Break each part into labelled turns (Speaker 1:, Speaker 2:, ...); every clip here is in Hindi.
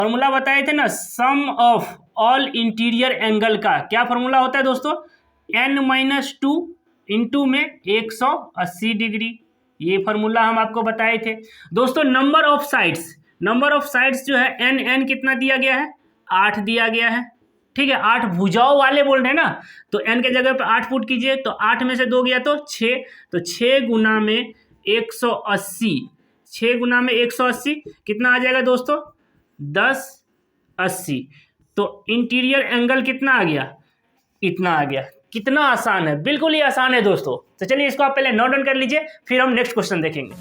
Speaker 1: फॉर्मूला बताए थे ना सम ऑफ ऑल इंटीरियर एंगल का, क्या फॉर्मूला होता है दोस्तों, n-2 इंटू में 180 डिग्री, ये फार्मूला हम आपको बताए थे दोस्तों। नंबर ऑफ साइड्स जो है n कितना दिया गया है, 8 दिया गया है, ठीक है। 8 भुजाओं वाले बोल रहे हैं ना, तो n के जगह पर 8 पुट कीजिए, तो 8 में से 2 गया तो 6, तो 6 गुना में 180, 6 गुना में 180 कितना आ जाएगा दोस्तों, 1080। तो इंटीरियर एंगल कितना आ गया, इतना आ गया। कितना आसान है, बिल्कुल ही आसान है दोस्तों। तो चलिए इसको आप पहले नोट डाउन कर लीजिए, फिर हम नेक्स्ट क्वेश्चन देखेंगे।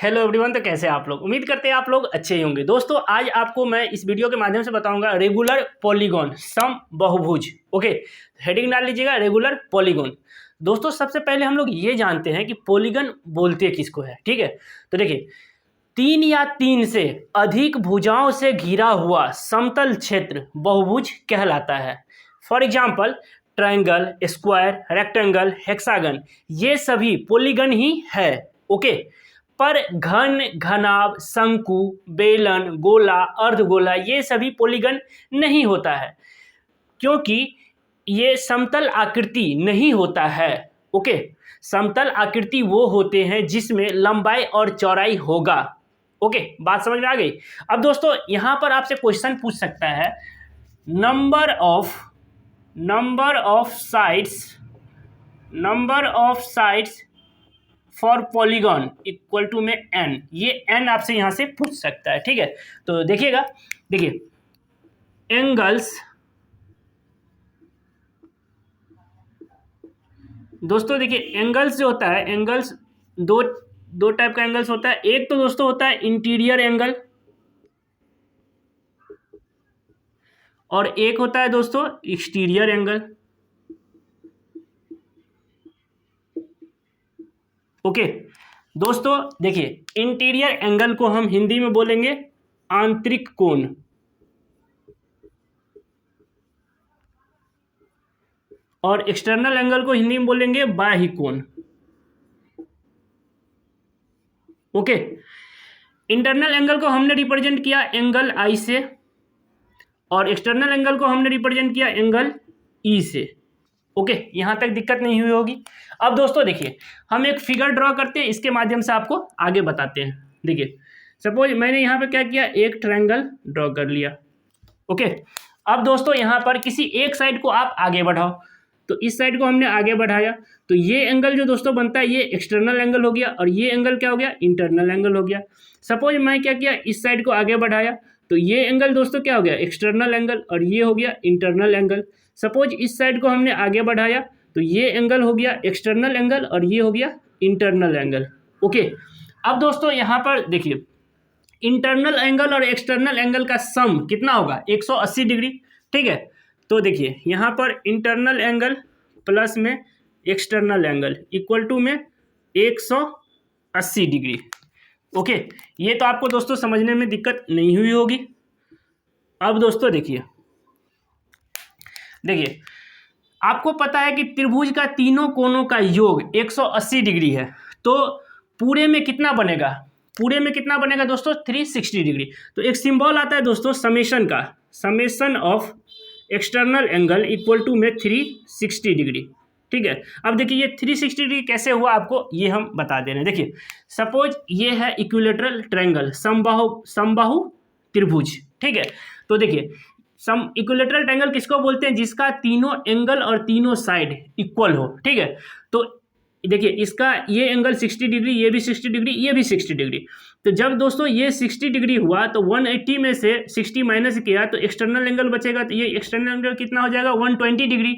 Speaker 1: हेलो एवरीवन, तो कैसे हैं आप लोग, उम्मीद करते हैं आप लोग अच्छे ही होंगे। दोस्तों आज आपको मैं इस वीडियो के माध्यम से बताऊंगा रेगुलर पॉलीगॉन सम बहुभुज। ओके, हेडिंग डाल लीजिएगा रेगुलर पॉलीगॉन। दोस्तों सबसे पहले हम लोग ये जानते हैं कि पॉलीगन बोलते किसको है, ठीक है। तो देखिए 3 या 3 से अधिक भुजाओं से घिरा हुआ समतल क्षेत्र बहुभुज कहलाता है। For example triangle, square, rectangle, hexagon, ये सभी पॉलीगन ही है। ओके, पर घन, घनाभ, शंकु, बेलन, गोला, अर्धगोला ये सभी पॉलीगन नहीं होता है, क्योंकि ये समतल आकृति नहीं होता है। ओके, समतल आकृति वो होते हैं जिसमें लंबाई और चौड़ाई होगा। ओके, बात समझ में आ गई। अब दोस्तों यहाँ पर आपसे क्वेश्चन पूछ सकता है number of sides for polygon equal to में n, ये n आपसे यहाँ से पूछ सकता है, ठीक है। तो देखिएगा, देखिए एंगल्स, दोस्तों देखिए एंगल्स जो होता है, एंगल्स दो टाइप का एंगल्स होता है। एक तो दोस्तों होता है इंटीरियर एंगल, और एक होता है दोस्तों एक्सटीरियर एंगल। ओके दोस्तों देखिए, इंटीरियर एंगल को हम हिंदी में बोलेंगे आंतरिक कोण, और एक्सटर्नल एंगल को हिंदी में बोलेंगे बाह्य कोण। ओके, इंटरनल एंगल को हमने रिप्रेजेंट किया एंगल आई से, और एक्सटर्नल एंगल को हमने रिप्रेजेंट किया एंगल ई से। ओके, यहाँ तक दिक्कत नहीं हुई होगी। अब दोस्तों देखिए हम एक फिगर ड्रॉ करते हैं, इसके माध्यम से आपको आगे बताते हैं। देखिए सपोज मैंने यहाँ पे क्या किया, एक ट्रायंगल ड्रॉ कर लिया। ओके, अब दोस्तों यहाँ पर किसी एक साइड को आप आगे बढ़ाओ, तो इस साइड को हमने आगे बढ़ाया, तो ये एंगल जो दोस्तों बनता है ये एक्सटर्नल एंगल हो गया, और ये एंगल क्या हो गया, इंटरनल एंगल हो गया। सपोज मैं क्या किया, इस साइड को आगे बढ़ाया, तो ये एंगल दोस्तों क्या हो गया, एक्सटर्नल एंगल, और ये हो गया इंटरनल एंगल। सपोज इस साइड को हमने आगे बढ़ाया, तो ये एंगल हो गया एक्सटर्नल एंगल, और ये हो गया इंटरनल एंगल। ओके, अब दोस्तों यहाँ पर देखिए इंटरनल एंगल और एक्सटर्नल एंगल का सम कितना होगा, 180 डिग्री, ठीक है। तो देखिए यहाँ पर इंटरनल एंगल प्लस में एक्सटर्नल एंगल इक्वल टू में 180 डिग्री। ओके, ये तो आपको दोस्तों समझने में दिक्कत नहीं हुई होगी। अब दोस्तों देखिए आपको पता है कि त्रिभुज का तीनों कोणों का योग 180 डिग्री है, तो पूरे में कितना बनेगा, दोस्तों 360 डिग्री। तो एक सिंबल आता है दोस्तों समेशन का, summation of external angle equal to में 360 डिग्री, ठीक है। अब देखिए ये 360 डिग्री कैसे हुआ, आपको ये हम बता दे रहे हैं। देखिए सपोज ये है इक्विलेटरल ट्रायंगल, समबाहु त्रिभुज, ठीक है। तो देखिए इक्विलेटरल ट्रायंगल किसको बोलते हैं, जिसका तीनों एंगल और तीनों साइड इक्वल हो, ठीक है। तो देखिए इसका ये एंगल 60 डिग्री, ये भी 60 डिग्री, ये भी 60 डिग्री। तो जब दोस्तों ये 60 डिग्री हुआ तो 180 में से 60 माइनस किया तो एक्सटर्नल एंगल बचेगा, तो ये एक्सटर्नल एंगल कितना हो जाएगा, 120 डिग्री।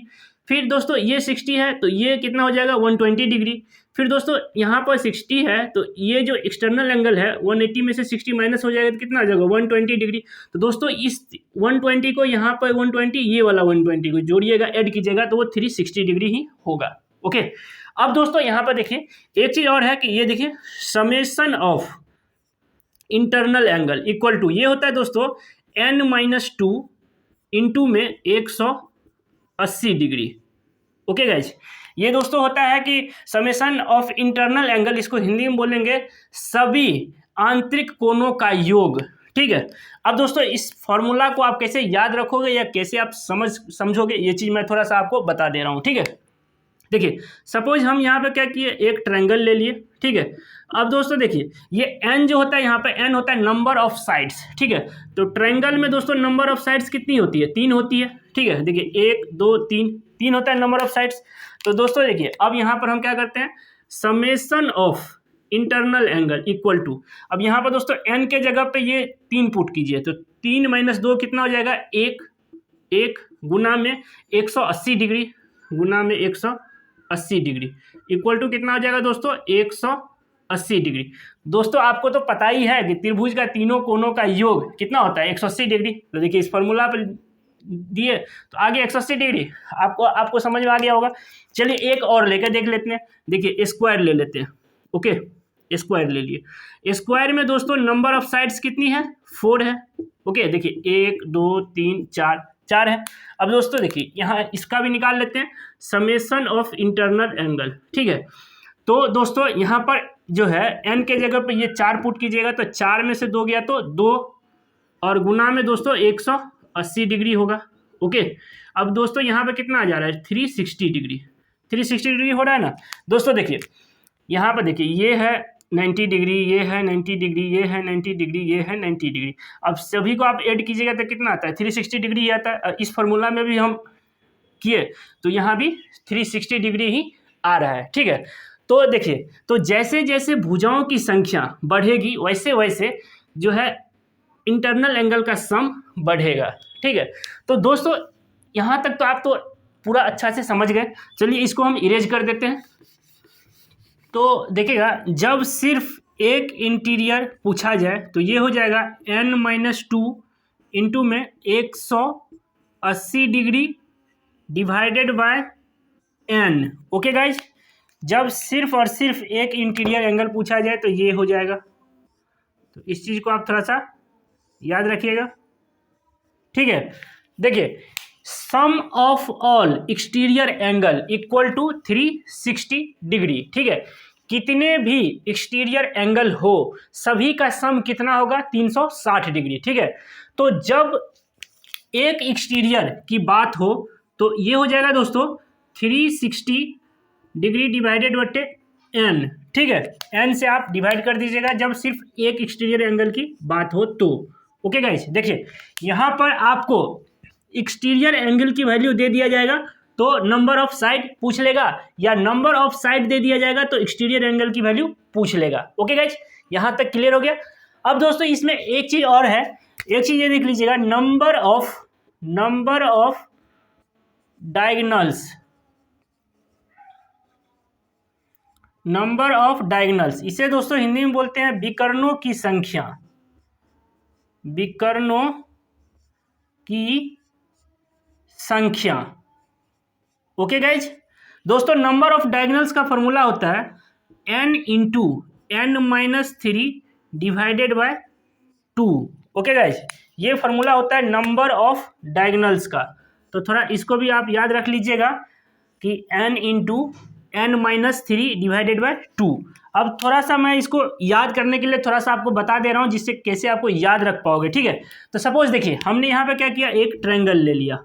Speaker 1: फिर दोस्तों ये 60 है तो ये कितना हो जाएगा, 120 डिग्री। फिर दोस्तों यहाँ पर 60 है तो ये जो एक्सटर्नल एंगल है 180 में से 60 माइनस हो जाएगा तो कितना आ जाएगा, 120 डिग्री। तो दोस्तों इस 120 को यहाँ पर 120, ये वाला 120 को जोड़िएगा, ऐड कीजिएगा, तो वो 360 डिग्री ही होगा। ओके, अब दोस्तों यहाँ पर देखिए एक चीज़ और है कि ये देखिए summation of internal angle equal to ये होता है दोस्तों n-2 इंटू में 180 डिग्री। ओके गाइज, ये दोस्तों होता है कि समेशन ऑफ इंटरनल एंगल, इसको हिंदी में बोलेंगे सभी आंतरिक कोणों का योग। ठीक है, अब दोस्तों इस फॉर्मूला को आप कैसे याद रखोगे या कैसे आप समझोगे, ये चीज़ मैं थोड़ा सा आपको बता दे रहा हूँ। ठीक है, देखिए सपोज हम यहाँ पे क्या किए, एक ट्रायंगल ले लिए। ठीक है, अब दोस्तों देखिए ये एन जो होता है, यहाँ पे एन होता है नंबर ऑफ साइड्स। ठीक है, तो ट्रायंगल में दोस्तों नंबर ऑफ साइड्स कितनी होती है, 3 होती है। ठीक है, देखिए 1 2 3, 3 होता है नंबर ऑफ साइड्स। तो दोस्तों देखिए अब यहाँ पर हम क्या करते हैं, summation of internal angle equal to, अब यहाँ पर दोस्तों एन के जगह पे ये 3 पुट कीजिए, तो 3 - 2 कितना हो जाएगा, 1 गुना में 180 डिग्री गुना में 180 डिग्री इक्वल टू कितना हो जाएगा दोस्तों, 180 डिग्री। दोस्तों आपको तो पता ही है कि त्रिभुज का तीनों कोणों का योग कितना होता है, 180 डिग्री। तो देखिए इस फॉर्मूला पर दिए तो आगे 180 डिग्री आपको समझ में आ गया होगा। चलिए एक और लेकर देख लेते हैं। देखिए स्क्वायर ले लेते हैं। ओके, स्क्वायर ले लिए। स्क्वायर में दोस्तों नंबर ऑफ साइड्स कितनी है, 4 है। ओके, देखिए 1 2 3 4 है। अब दोस्तों देखिए यहाँ इसका भी निकाल लेते हैं, समेशन ऑफ इंटरनल एंगल। ठीक है, तो दोस्तों यहाँ पर जो है एन के जगह पे ये 4 पुट कीजिएगा, तो 4 में से 2 गया तो 2 और गुना में दोस्तों 180 डिग्री होगा। ओके, अब दोस्तों यहाँ पे कितना आ जा रहा है, 360 डिग्री। 360 डिग्री हो रहा है ना दोस्तों। देखिए यहाँ पर देखिए ये है 90 डिग्री, ये है 90 डिग्री, ये है 90 डिग्री, ये है 90 डिग्री। अब सभी को आप ऐड कीजिएगा तो कितना आता है, 360 डिग्री ही आता है। इस फॉर्मूला में भी हम किए तो यहाँ भी 360 डिग्री ही आ रहा है। ठीक है, तो देखिए तो जैसे जैसे भुजाओं की संख्या बढ़ेगी वैसे वैसे जो है इंटरनल एंगल का सम बढ़ेगा। ठीक है, तो दोस्तों यहाँ तक तो आप तो पूरा अच्छा से समझ गए। चलिए इसको हम इरेज कर देते हैं। तो देखिएगा जब सिर्फ एक इंटीरियर पूछा जाए तो ये हो जाएगा n-2 इंटू में 180 degree divided by n। Okay guys, जब सिर्फ और सिर्फ एक इंटीरियर एंगल पूछा जाए तो ये हो जाएगा। तो इस चीज़ को आप थोड़ा सा याद रखिएगा। ठीक है, देखिए sum of all exterior angle equal to 360 degree. ठीक है, कितने भी एक्सटीरियर एंगल हो सभी का सम कितना होगा, 360 डिग्री। ठीक है, तो जब एक एक्सटीरियर की बात हो तो ये हो जाएगा दोस्तों 360 डिग्री डिवाइडेड बटे n। ठीक है, n से आप डिवाइड कर दीजिएगा जब सिर्फ एक एक्सटीरियर एंगल की बात हो तो। ओके गाइस, देखिए यहाँ पर आपको एक्सटीरियर एंगल की वैल्यू दे दिया जाएगा तो नंबर ऑफ साइड पूछ लेगा, या नंबर ऑफ साइड दे दिया जाएगा तो एक्सटीरियर एंगल की वैल्यू पूछ लेगा। ओके गाइस, यहाँ तक क्लियर हो गया। अब दोस्तों इसमें एक चीज और है, एक चीज ये देख लीजिएगा, number of diagonals. Number of diagonals, इसे दोस्तों हिंदी में बोलते हैं विकर्णों की संख्या। विकर्णों की संख्या। ओके गाइज, दोस्तों नंबर ऑफ डायगोनल्स का फॉर्मूला होता है n into n-3 divided by 2। Okay guys, ये फॉर्मूला होता है नंबर ऑफ डायगोनल्स का। तो थोड़ा इसको भी आप याद रख लीजिएगा कि n into n-3 divided by 2। अब थोड़ा सा मैं इसको याद करने के लिए थोड़ा सा आपको बता दे रहा हूँ जिससे कैसे आपको याद रख पाओगे। ठीक है, तो सपोज देखिए हमने यहाँ पे क्या किया, एक ट्रायंगल ले लिया।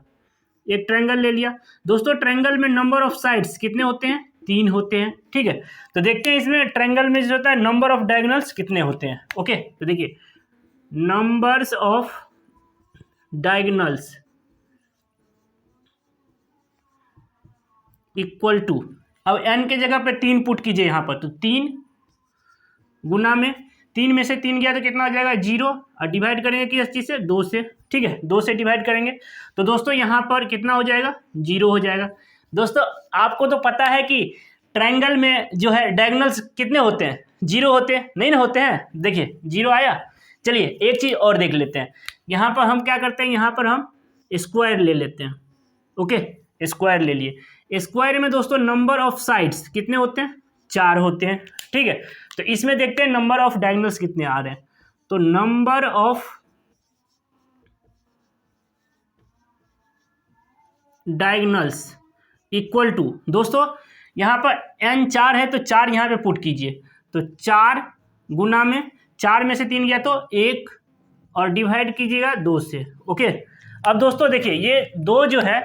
Speaker 1: एक ट्रायंगल ले लिया दोस्तों, ट्रायंगल में नंबर ऑफ साइड्स कितने होते हैं, 3 होते हैं। ठीक है, तो देखते हैं इसमें ट्रायंगल में जो होता है नंबर ऑफ डायगोनल्स कितने होते हैं। ओके, तो देखिए numbers of diagonals equal to, अब n के जगह पे 3 पुट कीजिए यहाँ पर, तो 3 गुना में 3 में से 3 गया तो कितना हो जाएगा, 0, और डिवाइड करेंगे किस चीज़ से, 2 से। ठीक है, 2 से डिवाइड करेंगे तो दोस्तों यहाँ पर कितना हो जाएगा, 0 हो जाएगा। दोस्तों आपको तो पता है कि ट्रायंगल में जो है डायगोनल्स कितने होते हैं, 0 होते हैं, नहीं ना होते हैं। देखिए 0 आया। चलिए एक चीज़ और देख लेते हैं, यहाँ पर हम क्या करते हैं, यहाँ पर हम स्क्वायर ले लेते हैं। ओके, स्क्वायर ले लिए। स्क्वायर में दोस्तों नंबर ऑफ साइड्स कितने होते हैं, 4 होते हैं। ठीक है, तो इसमें देखते हैं नंबर ऑफ डायगोनल्स कितने आ रहे हैं। तो number of diagonals equal to, दोस्तों यहाँ पर n 4 है तो 4 यहाँ पे पुट कीजिए, तो 4 गुना में 4 में से 3 गया तो 1 और डिवाइड कीजिएगा 2 से। ओके, अब दोस्तों देखिए ये 2 जो है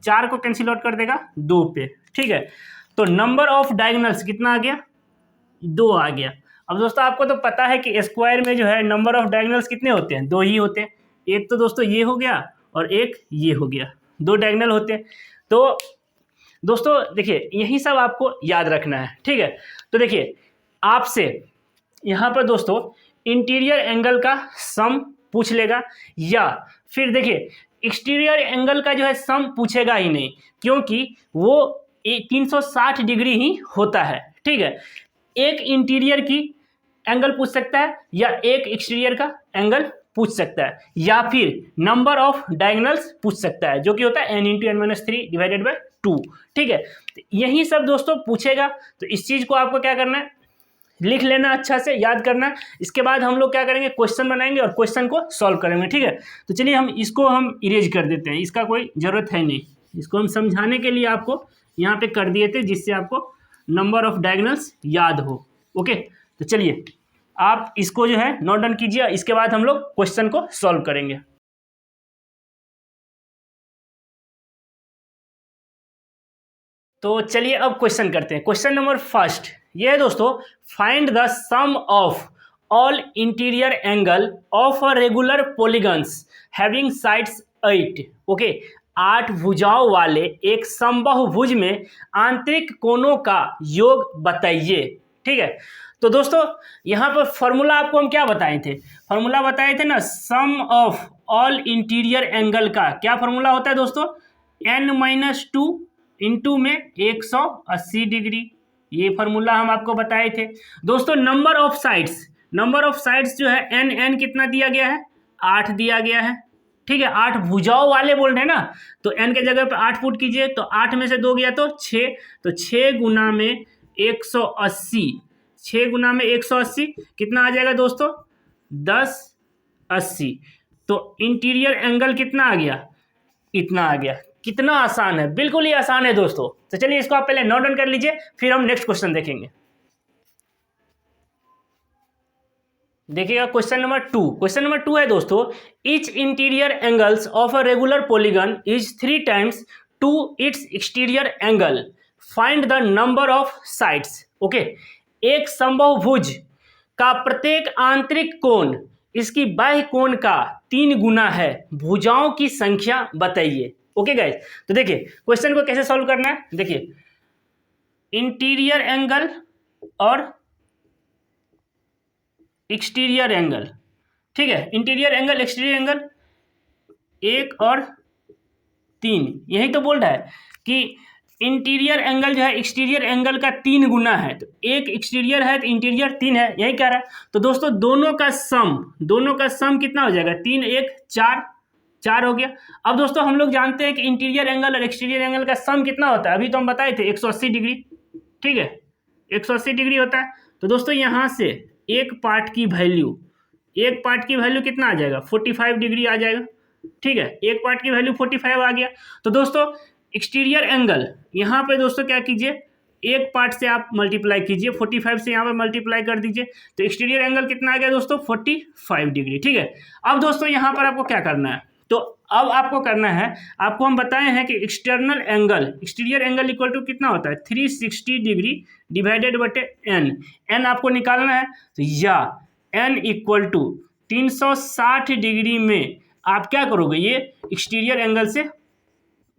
Speaker 1: 4 को कैंसिल आउट कर देगा 2 पे, ठीक है। तो नंबर ऑफ डायगोनल्स कितना आ गया, 2 आ गया। अब दोस्तों आपको तो पता है कि स्क्वायर में जो है नंबर ऑफ डायगोनल्स कितने होते हैं, 2 ही होते हैं। एक तो दोस्तों ये हो गया और एक ये हो गया, 2 डायगोनल होते हैं। तो दोस्तों देखिए यही सब आपको याद रखना है, ठीक है। तो देखिए आपसे यहाँ पर दोस्तों इंटीरियर एंगल का सम पूछ लेगा, या फिर देखिए एक्सटीरियर एंगल का जो है सम पूछेगा ही नहीं, क्योंकि वो 360 डिग्री ही होता है, ठीक है। एक इंटीरियर की एंगल पूछ सकता है या एक एक्सटीरियर का एंगल पूछ सकता है, या फिर नंबर ऑफ डायगोनल्स पूछ सकता है, जो कि होता है n × n-3 डिवाइडेड बाय 2, ठीक है। तो यही सब दोस्तों पूछेगा। तो इस चीज़ को आपको क्या करना है, लिख लेना, अच्छा से याद करना। इसके बाद हम लोग क्या करेंगे, क्वेश्चन बनाएंगे और क्वेश्चन को सॉल्व करेंगे, ठीक है। तो चलिए हम इसको इरेज कर देते हैं, इसका कोई ज़रूरत है नहीं। इसको हम समझाने के लिए आपको यहाँ पे कर दिए थे, जिससे आपको नंबर ऑफ डायगोनल्स याद हो। ओके, तो चलिए आप इसको जो है नोट डाउन कीजिए, इसके बाद हम लोग क्वेश्चन को सॉल्व करेंगे। तो चलिए अब क्वेश्चन करते हैं। क्वेश्चन नंबर फर्स्ट ये है दोस्तों, find the sum of all interior angle of a regular polygons having sides 8। Okay, 8 भुजाओं वाले एक समबाहुभुज में आंतरिक कोणों का योग बताइए, ठीक है। तो दोस्तों यहाँ पर फॉर्मूला आपको हम क्या बताए थे, फॉर्मूला बताए थे ना, सम ऑफ ऑल इंटीरियर एंगल का क्या फॉर्मूला होता है दोस्तों, n-2 इंटू में 180 डिग्री, ये फार्मूला हम आपको बताए थे दोस्तों। नंबर ऑफ साइड्स जो है n कितना दिया गया है, 8 दिया गया है, ठीक है। 8 भुजाओं वाले बोल रहे हैं ना, तो n के जगह पे 8 पुट कीजिए, तो 8 में से 2 गया तो 6, तो 6 गुना में 180, 6 गुना में 180 कितना आ जाएगा दोस्तों, 1080। तो इंटीरियर एंगल कितना आ गया, इतना आ गया। कितना आसान है, बिल्कुल ही आसान है दोस्तों। तो चलिए इसको आप पहले नोट डाउन कर लीजिए, फिर हम नेक्स्ट क्वेश्चन देखेंगे। देखिएगा क्वेश्चन नंबर 2। क्वेश्चन नंबर 2 है दोस्तों, each interior angles of a regular polygon is 3 times to its exterior angle, find the number of sides. Okay, एक समबाहुभुज का प्रत्येक आंतरिक कोण इसकी बाह्य कोण का 3 गुना है, भुजाओं की संख्या बताइए। ओके गाइस, तो देखिए क्वेश्चन को कैसे सॉल्व करना है, देखिए इंटीरियर एंगल और एक्सटीरियर एंगल, ठीक है। इंटीरियर एंगल एक्सटीरियर एंगल 1 और 3, यही तो बोल रहा है कि इंटीरियर एंगल जो है एक्सटीरियर एंगल का 3 गुना है, तो एक एक्सटीरियर है तो इंटीरियर 3 है, यही कह रहा है। तो दोस्तों दोनों का सम कितना हो जाएगा, 3 1 4 हो गया। अब दोस्तों हम लोग जानते हैं कि इंटीरियर एंगल और एक्सटीरियर एंगल का सम कितना होता है, अभी तो हम बताए थे 180 डिग्री, ठीक है, 180 डिग्री होता है। तो दोस्तों यहाँ से एक पार्ट की वैल्यू कितना आ जाएगा, 45 डिग्री आ जाएगा, ठीक है। एक पार्ट की वैल्यू 45 आ गया। तो दोस्तों एक्सटीरियर एंगल यहाँ पे दोस्तों क्या कीजिए, एक पार्ट से आप मल्टीप्लाई कीजिए, 45 से यहाँ पे मल्टीप्लाई कर दीजिए, तो एक्सटीरियर एंगल कितना आ गया दोस्तों, 45 डिग्री, ठीक है। अब दोस्तों यहाँ पर आपको क्या करना है, तो अब आपको करना है, आपको हम बताए हैं कि एक्सटीरियर एंगल इक्वल टू कितना होता है, 360 डिग्री डिवाइडेड बटे n आपको निकालना है। तो या n इक्वल टू 360 डिग्री में आप क्या करोगे, ये एक्सटीरियर एंगल से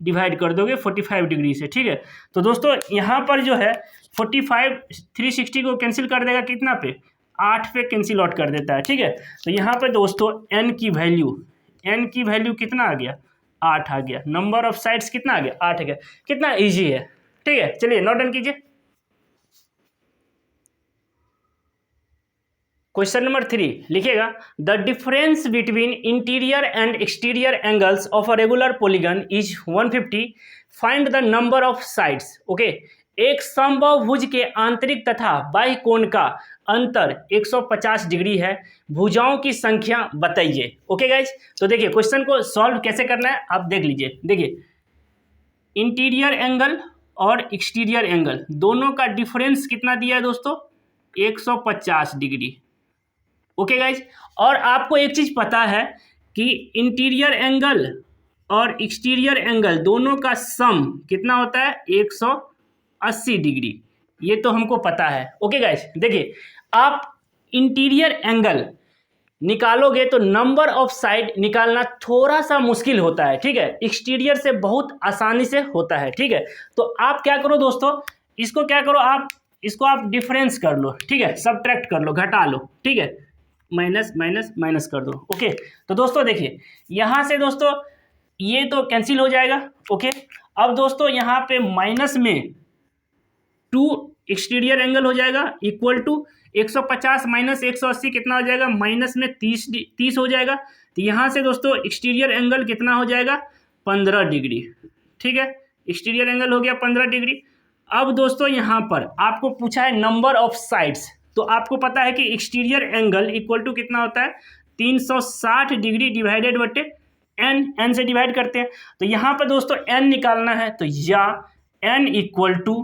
Speaker 1: डिवाइड कर दोगे 45 डिग्री से, ठीक है। तो दोस्तों यहाँ पर जो है 45 360 को कैंसिल कर देगा कितना पे, 8 पे कैंसिल आउट कर देता है, ठीक है। तो यहाँ पर दोस्तों n की वैल्यू कितना आ गया, 8 आ गया। नंबर ऑफ साइड्स कितना आ गया, 8 आ गया। कितना इजी है, ठीक है। चलिए नोट डाउन कीजिए। क्वेश्चन नंबर 3 लिखिएगा, the difference between interior and exterior angles of a regular polygon is 150, find the number of sides. Okay, एक समबाहुभुज के आंतरिक तथा बाह्य कोण का अंतर 150 डिग्री है, भुजाओं की संख्या बताइए। ओके गाइज, तो देखिए क्वेश्चन को सॉल्व कैसे करना है आप देख लीजिए। देखिए इंटीरियर एंगल और एक्सटीरियर एंगल दोनों का डिफरेंस कितना दिया है दोस्तों, 150 डिग्री। ओके गाइज, और आपको एक चीज़ पता है कि इंटीरियर एंगल और एक्सटीरियर एंगल दोनों का सम कितना होता है, 180 डिग्री। ये तो हमको पता है। ओके गाइज, देखिए आप इंटीरियर एंगल निकालोगे तो नंबर ऑफ साइड निकालना थोड़ा सा मुश्किल होता है, ठीक है। एक्सटीरियर से बहुत आसानी से होता है, ठीक है। तो आप क्या करो दोस्तों, इसको क्या करो, आप इसको आप डिफरेंस कर लो, ठीक है, सब्ट्रैक्ट कर लो, घटा लो, ठीक है, माइनस माइनस माइनस कर दो। ओके, तो दोस्तों देखिए यहाँ से दोस्तों ये तो कैंसिल हो जाएगा। ओके, अब दोस्तों यहाँ पे माइनस में 2 एक्सटीरियर एंगल हो जाएगा इक्वल टू 150 माइनस 180 कितना हो जाएगा, माइनस में 30 हो जाएगा। तो यहाँ से दोस्तों एक्सटीरियर एंगल कितना हो जाएगा, 15 डिग्री, ठीक है। एक्सटीरियर एंगल हो गया 15 डिग्री। अब दोस्तों यहाँ पर आपको पूछा है नंबर ऑफ साइड्स, तो आपको पता है कि एक्सटीरियर एंगल इक्वल टू कितना होता है, 360 डिग्री डिवाइडेड बटे एन से डिवाइड करते हैं। तो यहाँ पर दोस्तों एन निकालना है, तो या एन इक्वल टू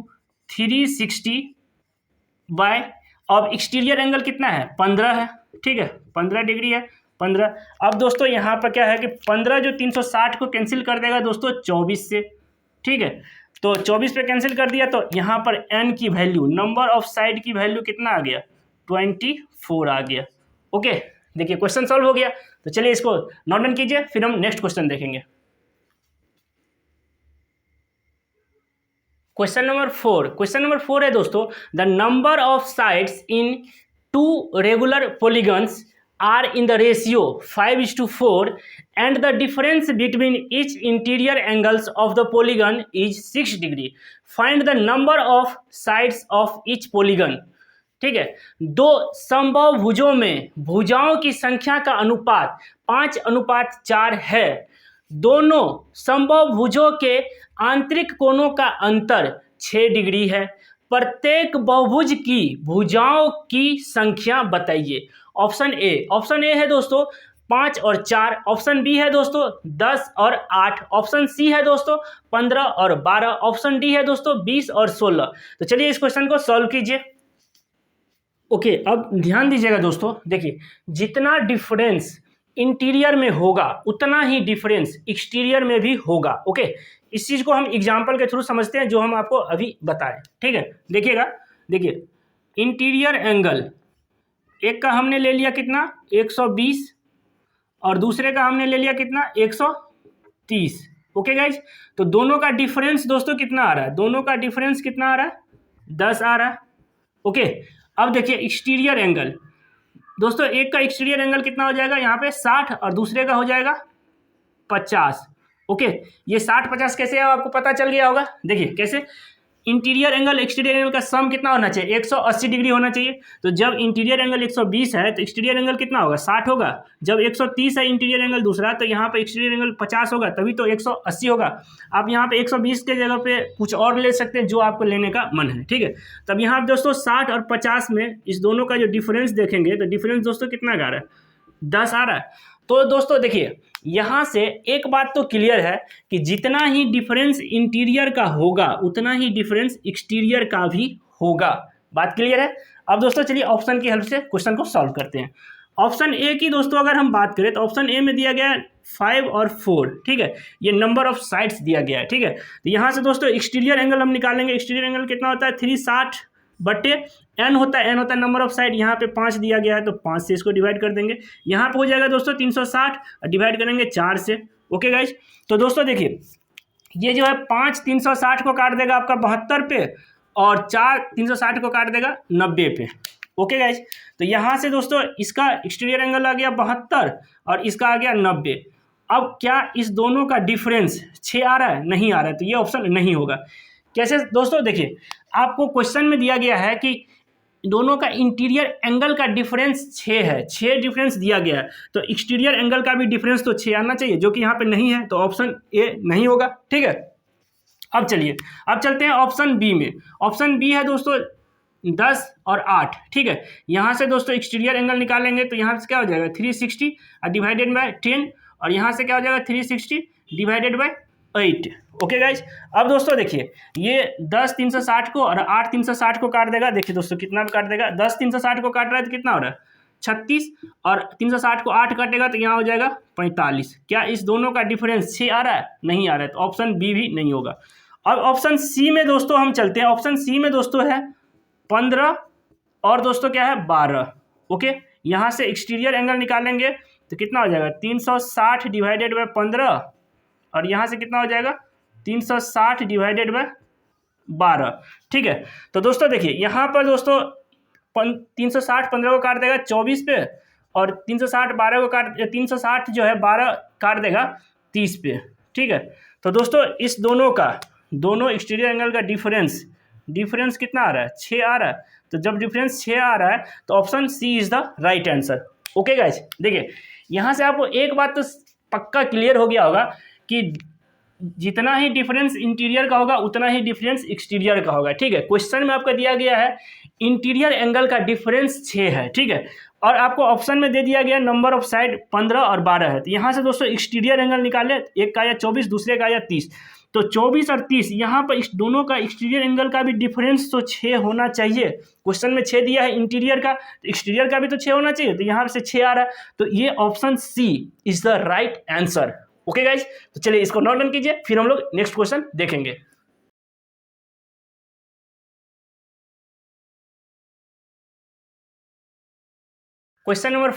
Speaker 1: 360 बाय, अब एक्सटीरियर एंगल कितना है, 15 है, ठीक है, 15 डिग्री है, 15। अब दोस्तों यहाँ पर क्या है कि 15 जो 360 को कैंसिल कर देगा दोस्तों 24 से, ठीक है। तो 24 पे कैंसिल कर दिया तो यहाँ पर n की वैल्यू, नंबर ऑफ साइड की वैल्यू कितना आ गया, 24 आ गया। ओके, देखिए क्वेश्चन सॉल्व हो गया। तो चलिए इसको नोट डाउन कीजिए, फिर हम नेक्स्ट क्वेश्चन देखेंगे। क्वेश्चन नंबर 4 है दोस्तों, the number of sides in 2 regular polygons are in the ratio 5:4 and the difference between each interior angles of the polygon is 6 degree. Find the number of sides of each polygon. ठीक है, दो संभव भुजों में भुजाओं की संख्या का अनुपात 5:4 है। दोनों संभव भुजों के आंतरिक कोणों का अंतर 6 डिग्री है। प्रत्येक बहुभुज की भुजाओं की संख्या बताइए। ऑप्शन ए है दोस्तों 5 और 4, ऑप्शन बी है दोस्तों 10 और 8, ऑप्शन सी है दोस्तों 15 और 12, ऑप्शन डी है दोस्तों 20 और 16। तो चलिए इस क्वेश्चन को सॉल्व कीजिए। ओके, अब ध्यान दीजिएगा दोस्तों, देखिए जितना डिफरेंस इंटीरियर में होगा उतना ही डिफरेंस एक्सटीरियर में भी होगा। ओके, इस चीज़ को हम एग्जाम्पल के थ्रू समझते हैं जो हम आपको अभी बताएं, ठीक है। देखिएगा, देखिए इंटीरियर एंगल एक का हमने ले लिया कितना, 120, और दूसरे का हमने ले लिया कितना, 130। ओके गाइज, तो दोनों का डिफरेंस दोस्तों कितना आ रहा है, दोनों का डिफरेंस कितना आ रहा है, 10 आ रहा है। ओके, अब देखिए एक्सटीरियर एंगल दोस्तों, एक का एक्सटीरियर एंगल कितना हो जाएगा यहाँ पे 60 और दूसरे का हो जाएगा 50। ओके, ये 60-50 कैसे है आपको पता चल गया होगा। देखिए कैसे, इंटीरियर एंगल एक्सटीरियर एंगल का सम कितना होना चाहिए, 180 डिग्री होना चाहिए। तो जब इंटीरियर एंगल 120 है तो एक्सटीरियर एंगल कितना होगा, 60 होगा। जब 130 है इंटीरियर एंगल दूसरा, तो यहाँ पे एक्सटीरियर एंगल 50 होगा, तभी तो 180 होगा। आप यहाँ पे 120 के जगह पे कुछ और ले सकते हैं जो आपको लेने का मन है, ठीक है। तब यहाँ दोस्तों 60 और 50 में इस दोनों का जो डिफरेंस देखेंगे तो डिफरेंस दोस्तों कितना आ रहा है, 10 आ रहा है। तो दोस्तों देखिए यहाँ से एक बात तो क्लियर है कि जितना ही डिफरेंस इंटीरियर का होगा उतना ही डिफरेंस एक्सटीरियर का भी होगा। बात क्लियर है। अब दोस्तों चलिए ऑप्शन की हेल्प से क्वेश्चन को सॉल्व करते हैं। ऑप्शन ए की दोस्तों अगर हम बात करें तो ऑप्शन ए में दिया गया है 5 और 4, ठीक है। ये नंबर ऑफ साइड्स दिया गया है, ठीक है। तो यहाँ से दोस्तों एक्सटीरियर एंगल हम निकालेंगे। एक्सटीरियर एंगल कितना होता है, 360 बटे एन होता है नंबर ऑफ साइड। यहाँ पे 5 दिया गया है तो 5 से इसको डिवाइड कर देंगे। यहाँ पे हो जाएगा दोस्तों 360 और डिवाइड करेंगे 4 से। ओके गाइज, तो दोस्तों देखिए ये जो है 5 360 को काट देगा आपका 72 पे, और 4 360 को काट देगा 90 पे। ओके गाइज, तो यहाँ से दोस्तों इसका एक्सटीरियर एंगल आ गया 72 और इसका आ गया 90। अब क्या इस दोनों का डिफरेंस 6 आ रहा है, नहीं आ रहा है, तो ये ऑप्शन नहीं होगा। कैसे दोस्तों, देखिए आपको क्वेश्चन में दिया गया है कि दोनों का इंटीरियर एंगल का डिफरेंस 6 है, 6 डिफरेंस दिया गया है, तो एक्सटीरियर एंगल का भी डिफरेंस तो 6 आना चाहिए, जो कि यहाँ पे नहीं है, तो ऑप्शन ए नहीं होगा, ठीक है। अब चलिए अब चलते हैं ऑप्शन बी में। ऑप्शन बी है दोस्तों 10 और 8, ठीक है। यहाँ से दोस्तों एक्सटीरियर एंगल निकालेंगे तो यहाँ से क्या हो जाएगा 360 डिवाइडेड बाय 10, और यहाँ से क्या हो जाएगा 360 डिवाइडेड बाय 8। ओके गाइज, अब दोस्तों देखिए ये 10 360 को और 8 360 को काट देगा। देखिए दोस्तों कितना काट देगा, 10 360 को काट रहा है तो कितना हो रहा है 36, और 360 को 8 काटेगा तो यहाँ हो जाएगा 45। क्या इस दोनों का डिफरेंस 6 आ रहा है? नहीं आ रहा है, तो ऑप्शन बी भी नहीं होगा। अब ऑप्शन सी में दोस्तों हम चलते हैं। ऑप्शन सी में दोस्तों है 15 और दोस्तों क्या है 12। ओके, यहाँ से एक्सटीरियर एंगल निकालेंगे तो कितना हो जाएगा 360 डिवाइडेड बाय 15, और यहाँ से कितना हो जाएगा 360 डिवाइडेड बाय 12। ठीक है, तो दोस्तों देखिए यहाँ पर दोस्तों 360 15 को काट देगा 24 पे, और 360 12 को काट 360 जो है 12 काट देगा 30 पे। ठीक है, तो दोस्तों इस दोनों एक्सटीरियर एंगल का डिफरेंस कितना आ रहा है 6 आ रहा है। तो जब डिफरेंस 6 आ रहा है तो option C is the right answer. Okay guys, देखिए यहाँ से आपको एक बात तो पक्का क्लियर हो गया होगा कि जितना ही डिफरेंस इंटीरियर का होगा उतना ही डिफरेंस एक्सटीरियर का होगा। ठीक है, क्वेश्चन में आपका दिया गया है इंटीरियर एंगल का डिफरेंस 6 है। ठीक है, और आपको ऑप्शन में दे दिया गया नंबर ऑफ साइड 15 और 12 है। तो यहाँ से दोस्तों एक्सटीरियर एंगल निकाले, एक का आया 24, दूसरे का आया 30। तो 24 और 30 यहाँ पर इस दोनों का एक्सटीरियर एंगल का भी डिफरेंस तो 6 होना चाहिए। क्वेश्चन में 6 दिया है इंटीरियर का, तो एक्सटीरियर का भी तो 6 होना चाहिए। तो यहाँ से 6 आ रहा है, तो ये option C is the right answer. Okay guys, तो चलिए इसको नोट डाउन कीजिए, फिर हम लोग नेक्स्ट क्वेश्चन देखेंगे। क्वेश्चन नंबर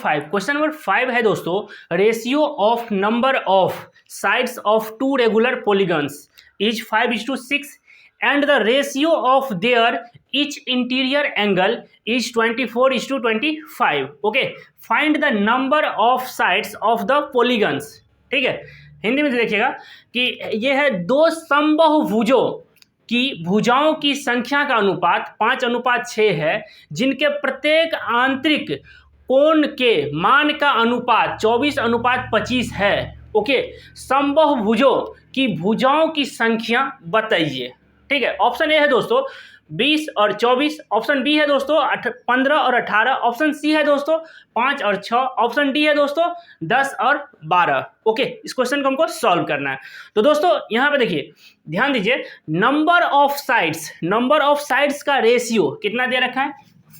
Speaker 1: 5 है दोस्तों, ratio of number of sides of two regular polygons is 5:6 and the ratio of their each interior angle is 24:25. okay, find the number of sides of the polygons। ठीक है, हिंदी में देखिएगा कि ये है दो समबाहु की भुजाओं की संख्या का अनुपात 5:6 है, जिनके प्रत्येक आंतरिक कोण के मान का अनुपात 24:25 है। ओके, समबाहु की भुजाओं की संख्या बताइए। ठीक है, ऑप्शन ए है दोस्तों 20 और 24, ऑप्शन बी है दोस्तों 15 और 18, ऑप्शन सी है दोस्तों 5 और 6, ऑप्शन डी है दोस्तों 10 और 12। ओके, इस क्वेश्चन को हमको सॉल्व करना है। तो दोस्तों यहाँ पे देखिए, ध्यान दीजिए, नंबर ऑफ साइड्स का रेशियो कितना दे रखा है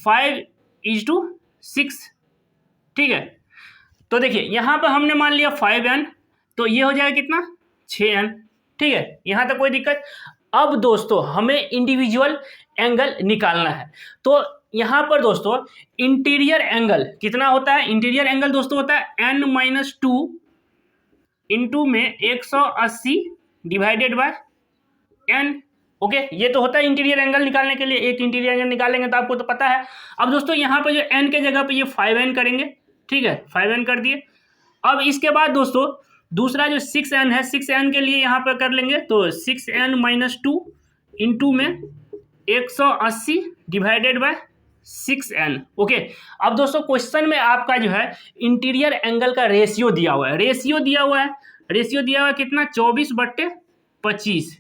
Speaker 1: 5:6। ठीक है, तो देखिए यहाँ पर हमने मान लिया 5n, तो ये हो जाएगा कितना 6n। ठीक है, यहाँ तक कोई दिक्कत। अब दोस्तों हमें इंडिविजुअल एंगल निकालना है। तो यहाँ पर दोस्तों इंटीरियर एंगल कितना होता है, इंटीरियर एंगल दोस्तों होता है n-2 इंटू में 180 डिवाइडेड बाय n। ओके, ये तो होता है इंटीरियर एंगल निकालने के लिए, एक इंटीरियर एंगल निकालेंगे तो आपको तो पता है। अब दोस्तों यहाँ पर जो n के जगह पे ये 5n करेंगे। ठीक है, 5n कर दिए। अब इसके बाद दोस्तों दूसरा जो 6n है, 6n के लिए यहाँ पर कर लेंगे, तो 6n-2 इंटू में 180 डिवाइडेड बाय 6n। ओके, अब दोस्तों क्वेश्चन में आपका जो है इंटीरियर एंगल का रेशियो दिया हुआ है, रेशियो दिया हुआ है कितना 24/25,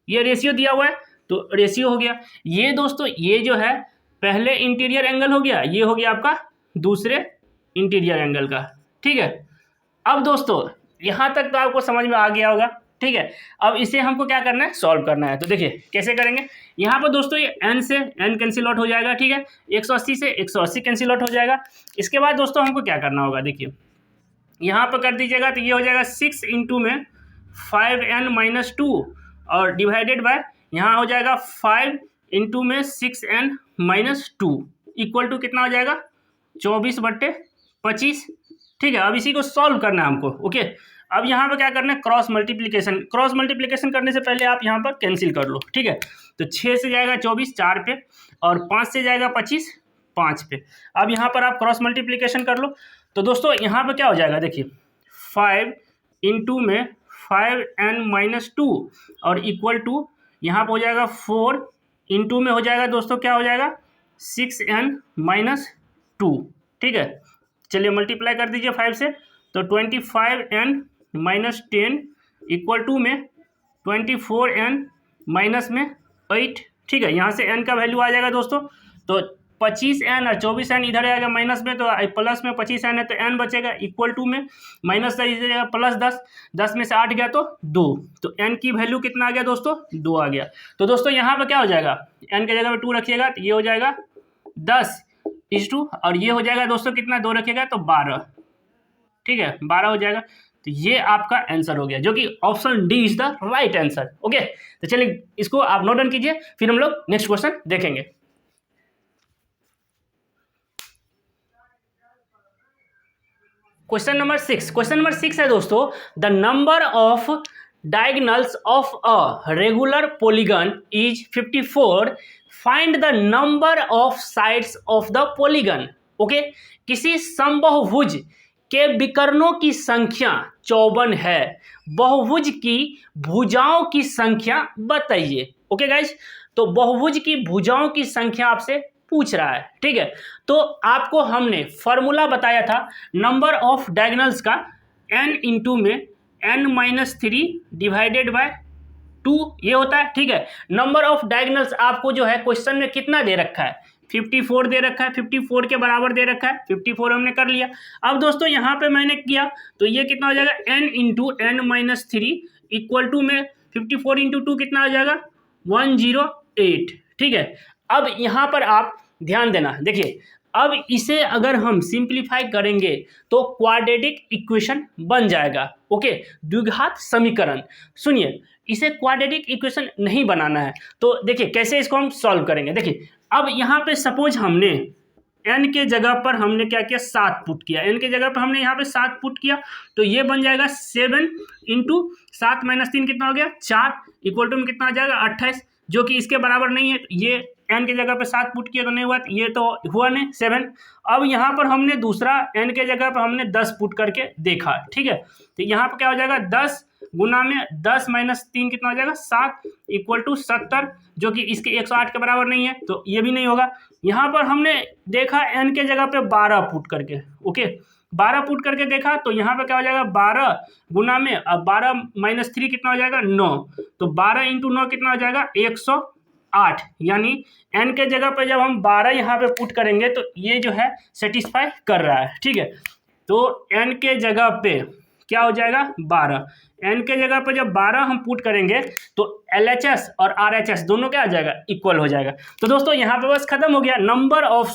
Speaker 1: ये रेशियो दिया हुआ है, तो रेशियो हो गया। ये दोस्तों ये जो है पहले इंटीरियर एंगल हो गया, ये हो गया आपका दूसरे इंटीरियर एंगल का। ठीक है, अब दोस्तों यहाँ तक तो आपको समझ में आ गया होगा। ठीक है, अब इसे हमको क्या करना है, सॉल्व करना है। तो देखिए कैसे करेंगे, यहाँ पर दोस्तों ये n से n कैंसिल आउट हो जाएगा। ठीक है, 180 से 180 कैंसिल आउट हो जाएगा। इसके बाद दोस्तों हमको क्या करना होगा, देखिए यहाँ पर कर दीजिएगा, तो ये हो जाएगा 6 इंटू में 5n-2 और डिवाइडेड बाय यहाँ हो जाएगा 5 इंटू में 6n-2 इक्वल टू कितना हो जाएगा 24/25। ठीक है, अब इसी को सॉल्व करना है हमको। ओके, अब यहाँ पे क्या करना है, क्रॉस मल्टीप्लिकेशन करने से पहले आप यहाँ पर कैंसिल कर लो। ठीक है, तो 6 से जाएगा 24 4 पे, और 5 से जाएगा 25 5 पे। अब यहाँ पर आप क्रॉस मल्टीप्लिकेशन कर लो, तो दोस्तों यहाँ पर क्या हो जाएगा, देखिए 5 इंटू में 5n-2 और इक्वल टू यहाँ पर हो जाएगा 4 इंटू में हो जाएगा दोस्तों क्या हो जाएगा 6n-2। ठीक है, चलिए मल्टीप्लाई कर दीजिए 5 से, तो 25n-10 इक्वल टू में 24n- में 8। ठीक है, यहाँ से n का वैल्यू आ जाएगा दोस्तों, तो 25n और 24n इधर आएगा माइनस में, तो प्लस में 25n है तो n बचेगा, इक्वल टू में माइनस जाएगा प्लस 10, 10 में से 8 गया तो 2, तो n की वैल्यू कितना आ गया दोस्तों, 2 आ गया। तो दोस्तों यहाँ पे क्या हो जाएगा, n के जगह पे 2 रखिएगा तो ये हो जाएगा 10:2, और ये हो जाएगा दोस्तों कितना, 2 रखिएगा तो 12, ठीक है 12 हो जाएगा। तो ये आपका आंसर हो गया, जो कि option D is the right answer. Okay, तो चलिए इसको आप नोट डाउन कीजिए, फिर हम लोग नेक्स्ट क्वेश्चन देखेंगे। क्वेश्चन नंबर 6 है दोस्तों, the number of diagonals of a regular polygon is 54, find the number of sides of the polygon. Okay, किसी समबाहुभुज के विकर्णों की संख्या 54 है, बहुभुज की भुजाओं की संख्या बताइए। ओके गाइज, तो बहुभुज की भुजाओं की संख्या आपसे पूछ रहा है, ठीक है। तो आपको हमने फॉर्मूला बताया था नंबर ऑफ डायगोनल्स का, n इंटू में n-3 डिवाइडेड बाय 2 ये होता है, ठीक है। नंबर ऑफ डायगोनल्स आपको जो है क्वेश्चन में कितना दे रखा है, 54 दे रखा है, 54 के बराबर दे रखा है, 54 हमने कर लिया। अब दोस्तों यहाँ पे मैंने किया तो ये कितना हो जाएगा, n into n-3 equal to में 54 इंटू 2 कितना हो जाएगा, 108, ठीक है। अब यहाँ पर आप ध्यान देना, देखिए अब इसे अगर हम सिंप्लीफाई करेंगे तो क्वाड्रेटिक इक्वेशन बन जाएगा। ओके, द्विघात समीकरण। सुनिए, इसे क्वाड्रेटिक इक्वेशन नहीं बनाना है, तो देखिए कैसे इसको हम सॉल्व करेंगे। देखिए अब यहाँ पे सपोज हमने n के जगह पर हमने क्या किया, 7 पुट किया, n के जगह पर हमने यहाँ पे 7 पुट किया, तो ये बन जाएगा 7 इंटू 7 माइनस 3 कितना हो गया, 4 इक्वल टू में कितना आ जाएगा 28, जो कि इसके बराबर नहीं है। ये n के जगह पे 7 पुट किया तो नहीं हुआ, ये तो हुआ नहीं 7। अब यहाँ पर हमने दूसरा n के जगह पर हमने 10 पुट करके देखा, ठीक है। तो यहाँ पर क्या हो जाएगा, 10 गुना में 10 माइनस 3 कितना हो जाएगा, 7 इक्वल टू 70, जो कि इसके 108 के बराबर नहीं है, तो ये भी नहीं होगा। यहाँ पर हमने देखा n के जगह पे 12 पुट करके, ओके 12 पुट करके देखा, तो यहाँ पे क्या हो जाएगा, 12 गुना में अब 12 माइनस 3 कितना हो जाएगा, 9, तो 12 इंटू 9 कितना हो जाएगा, 108। यानी n के जगह पे जब हम 12 यहाँ पे पुट करेंगे तो ये जो है सेटिस्फाई कर रहा है, ठीक है। तो n के जगह पे क्या हो जाएगा, 12, n के जगह पे जब 12 हम पुट करेंगे तो LHS और RHS दोनों क्या आ जाएगा, इक्वल हो जाएगा। तो दोस्तों यहाँ पे बस खत्म हो गया। नंबर ऑफ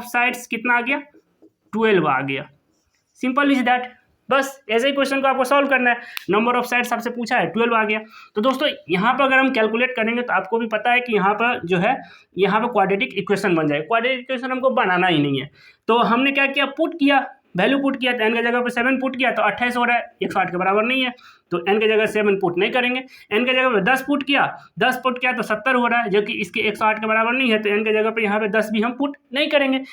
Speaker 1: साइड्स कितना आ गया, 12 आ गया। सिंपल इज दैट, बस ऐसे ही क्वेश्चन को आपको सॉल्व करना है। नंबर ऑफ साइड्स आपसे पूछा है, 12 आ गया। तो दोस्तों यहाँ पर अगर हम कैलकुलेट करेंगे तो आपको भी पता है कि यहाँ पर जो है, यहाँ पर क्वाड्रेटिक इक्वेशन बन जाएगा। क्वाड्रेटिक इक्वेशन हमको बनाना ही नहीं है, तो हमने क्या किया, पुट किया, वैल्यू पुट किया, तो n के जगह पर 7 पुट किया तो 28 हो रहा है, 108 के बराबर नहीं है, तो n के जगह 7 पुट नहीं करेंगे। n के जगह पर 10 पुट किया तो 70 हो रहा है, जो कि इसके 108 के बराबर नहीं है, तो n के जगह पर यहाँ पे 10 भी हम पुट नहीं करेंगे।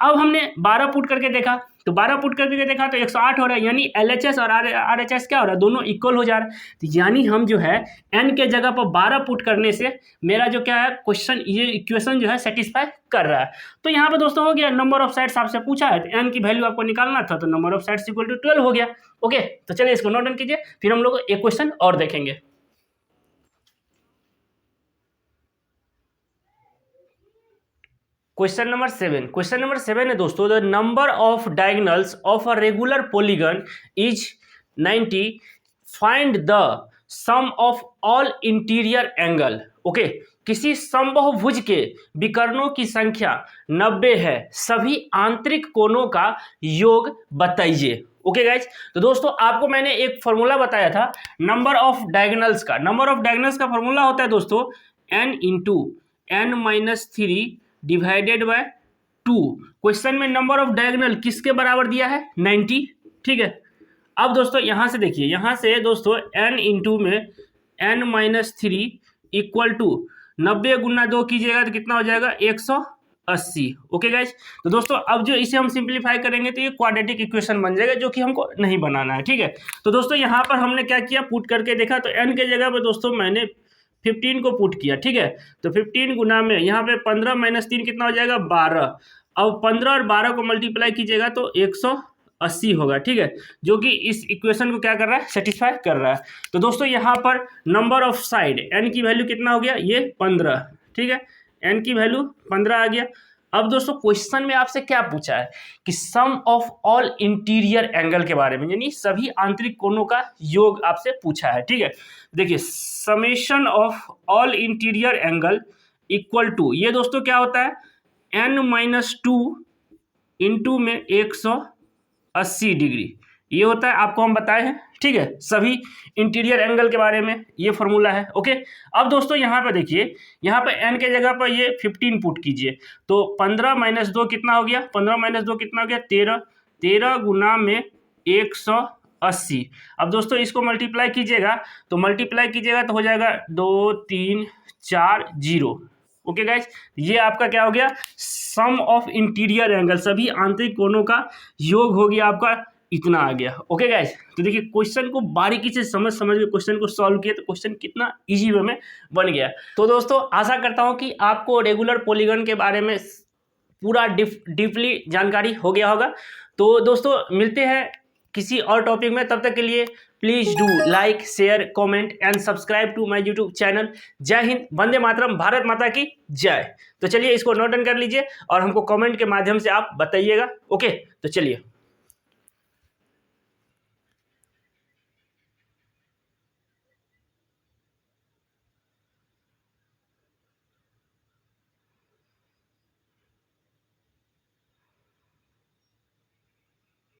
Speaker 1: अब हमने 12 पुट करके देखा, तो 12 पुट करके देखा तो 108 हो रहा है, यानी LHS और RHS क्या हो रहा है, दोनों इक्वल हो जा रहा है। तो यानी हम जो है n के जगह पर 12 पुट करने से मेरा जो क्या है क्वेश्चन, ये इक्वेशन जो है सेटिस्फाई कर रहा है। तो यहाँ पे दोस्तों हो गया, नंबर ऑफ साइड्स आपसे पूछा है तो n की वैल्यू आपको निकालना था, तो number of sides equal to 12 हो गया। ओके, तो चलिए इसको नोट डाउन कीजिए, फिर हम लोग एक क्वेश्चन और देखेंगे। क्वेश्चन नंबर 7 है दोस्तों, the number of diagonals of a regular polygon is 90, find the sum of all interior angle. Okay, किसी समबाहुभुज के विकर्णों की संख्या 90 है, सभी आंतरिक कोणों का योग बताइए। ओके गाइज, तो दोस्तों आपको मैंने एक फॉर्मूला बताया था नंबर ऑफ डायगोनल्स का। नंबर ऑफ डायगोनल्स का फॉर्मूला होता है दोस्तों n into n-3 divided by 2। Question में नंबर ऑफ डायगोनल किसके बराबर दिया है, 90, ठीक है। अब दोस्तों यहाँ से देखिए, यहाँ से दोस्तों n इंटू में n-3 इक्वल टू 90 गुना 2 कीजिएगा तो कितना हो जाएगा, 180। ओके गाइज, तो दोस्तों अब जो इसे हम सिंप्लीफाई करेंगे तो ये क्वाड्रेटिक इक्वेशन बन जाएगा, जो कि हमको नहीं बनाना है, ठीक है। तो दोस्तों यहाँ पर हमने क्या किया, पुट करके देखा, तो n के जगह पर दोस्तों मैंने 15 को पुट किया, ठीक है। तो 15 गुना में यहाँ पे 15 माइनस 3 कितना हो जाएगा, 12। अब 15 और 12 को मल्टीप्लाई कीजिएगा तो 80 होगा, ठीक है, जो कि इस इक्वेशन को क्या कर रहा है, सेटिस्फाई कर रहा है। तो दोस्तों यहाँ पर नंबर ऑफ साइड n की वैल्यू कितना हो गया, ये 15, ठीक है, n की वैल्यू 15 आ गया। अब दोस्तों क्वेश्चन में आपसे क्या पूछा है कि सम ऑफ ऑल इंटीरियर एंगल के बारे में, यानी सभी आंतरिक कोणों का योग आपसे पूछा है, ठीक है। देखिए summation of all interior angle equal to, ये दोस्तों क्या होता है, n-2 इंटू में 180 डिग्री, ये होता है, आपको हम बताए हैं, ठीक है, सभी इंटीरियर एंगल के बारे में ये फॉर्मूला है, ओके। अब दोस्तों यहाँ पर देखिए, यहाँ पर n के जगह पर ये 15 पुट कीजिए, तो 15 - 2 कितना हो गया, 15 - 2 कितना हो गया, 13, 13 गुना में 180। अब दोस्तों इसको मल्टीप्लाई कीजिएगा, तो हो जाएगा 2 3 4 0, ओके गाइस, ये आपका क्या हो गया, सम ऑफ इंटीरियर एंगल, सभी आंतरिक कोणों का योग हो गया आपका, इतना आ गया, ओके गाइस। तो देखिए क्वेश्चन को बारीकी से समझ के क्वेश्चन को सॉल्व किया तो क्वेश्चन कितना इजी वे में बन गया। तो दोस्तों आशा करता हूं कि आपको रेगुलर पॉलीगन के बारे में पूरा डीपली जानकारी हो गया होगा। तो दोस्तों मिलते हैं किसी और टॉपिक में, तब तक के लिए please do like share comment and subscribe to my YouTube channel. जय हिंद, वंदे मातरम, भारत माता की जय। तो चलिए इसको नोट डाउन कर लीजिए और हमको कमेंट के माध्यम से आप बताइएगा, ओके। तो चलिए।